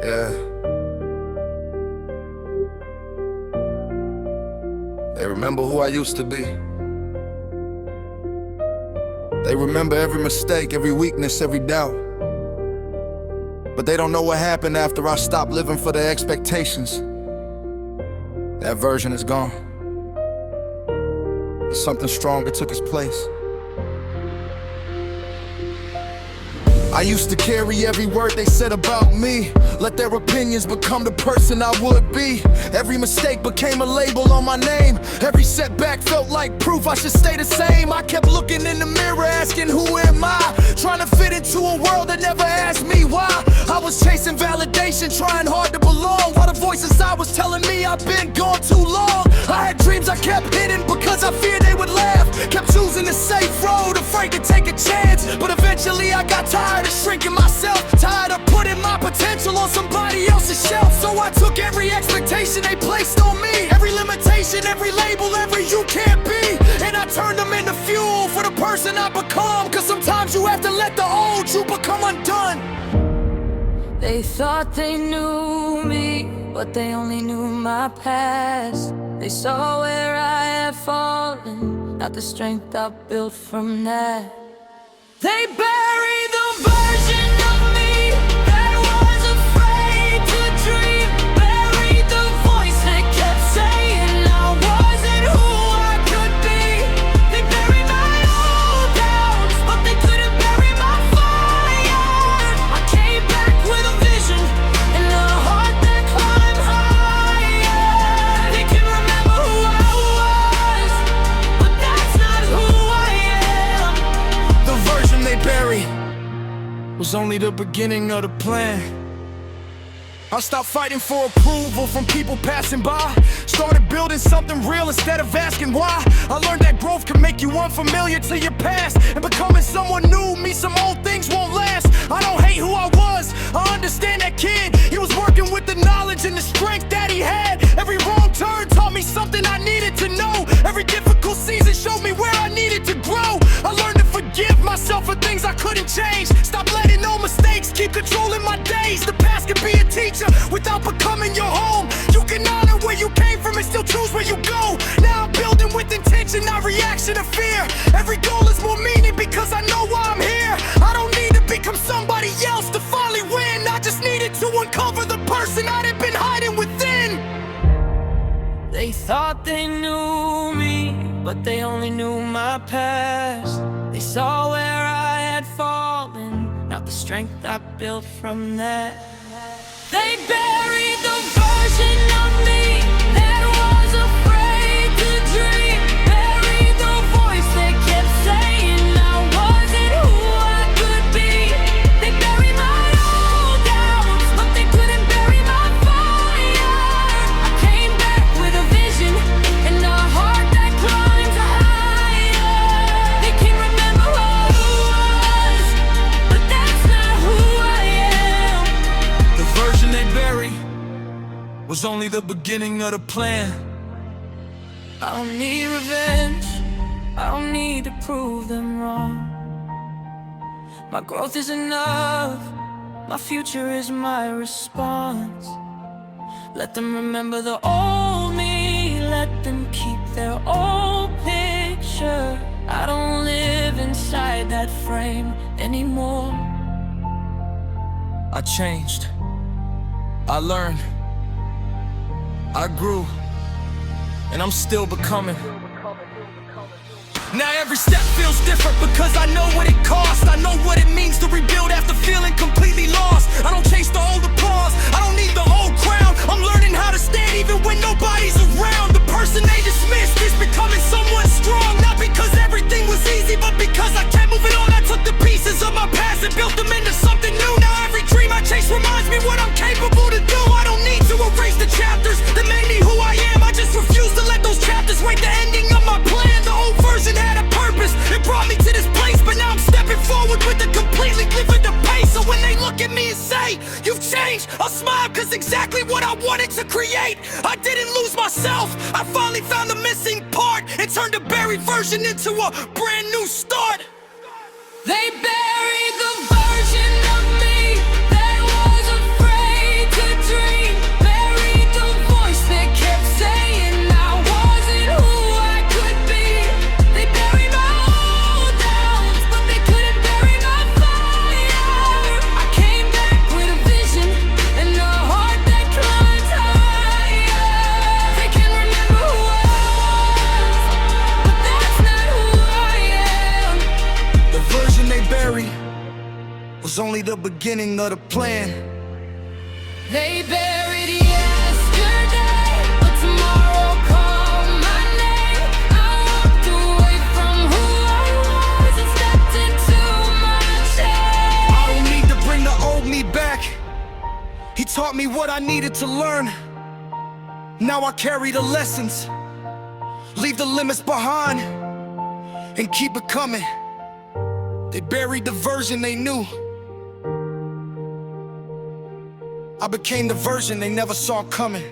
Yeah. They remember who I used to be. They remember every mistake, every weakness, every doubt. But they don't know what happened after I stopped living for their expectations. That version is gone. Something stronger took its place. I used to carry every word they said about me, let their opinions become the person I would be. Every mistake became a label on my name. Every setback felt like proof I should stay the same. I kept looking in the mirror asking who am I, trying to fit into a world that never asked me why. I was chasing validation, trying hard to belong, while the voices I was telling me I've been gone too long. I had dreams I kept hidden because I feared they would laugh. Kept choosing the safe road, afraid to take a chance. But eventually I got tired of shrinking myself, tired of putting my potential on somebody else's shelf. So I took every expectation they placed on me, every limitation, every label, every you can't be, and I turned them into fuel for the person I become. Cause sometimes you have to let the old you become undone. They thought they knew me, but they only knew my past. They saw where I had fallen, not the strength I built from that. They buried the version of me that was afraid to dream, buried the voice that kept saying I wasn't who I could be. They buried my old doubts, but they couldn't bury my fire. I came back with a vision and a heart that climbed higher. They can remember who I was, but that's not who I am. The version they buried was only the beginning of the plan. I stopped fighting for approval from people passing by, started building something real instead of asking why. I learned that growth can make you unfamiliar to your past, and becoming someone new means some old things won't last. I don't hate who I was, I understand that kid. He was working with the knowledge and the strength that he had. Every wrong turn taught me something I needed to know. Every difficult season showed me where I needed to grow. I learned to forgive myself for things I couldn't change. Stop letting no mistakes keep controlling my days. The past can be a teacher without becoming your home. You can honor where you came from and still choose where you go. Now I'm building with intention, not reaction to fear. Every goal is more meaning because I know why I'm here. I don't need to become somebody else to finally win. I just needed to uncover the person I'd have been hiding within. They thought they knew me, but they only knew my past. They saw where I had fallen, not the strength I built from that. They buried the version of me that was afraid to dream, buried the voice that kept saying I wasn't who I could be. They buried my old doubts, but they couldn't bury my fire. I came back with a vision and a heart that climbs higher. They can remember who I was, but that's not who I am. The version they buried was only the beginning of the plan. I don't need revenge, I don't need to prove them wrong. My growth is enough, my future is my response. Let them remember the old me, let them keep their old picture. I don't live inside that frame anymore. I changed, I learned, I grew, and I'm still becoming. Now every step feels different because I know what it costs. I know what it means to rebuild after feeling completely lost. I don't chase the old applause, I don't need the old crown. I'm learning how to stand even when nobody's around. The person they dismissed is becoming someone strong, not because everything was easy, but because I kept moving on. I took the pieces of my past and built them into something new. Now every dream I chase reminds me what I'm capable to do. I don't need to erase the chapters that made me who I am. I just refuse to let those chapters write the ending of my plan. The old version had a purpose, it brought me to this place, but now I'm stepping forward with a completely different pace. So when they look at me and say, you've changed, I'll smile cause exactly what I wanted to create. I didn't lose myself, I finally found the missing part and turned a buried version into a brand new start. They buried the version of me that was afraid to the beginning of the plan. They buried yesterday, but tomorrow called my name. I walked away from who I was and stepped into my change. I don't need to bring the old me back. He taught me what I needed to learn. Now I carry the lessons, leave the limits behind, and keep it coming. They buried the version they knew. I became the version they never saw coming.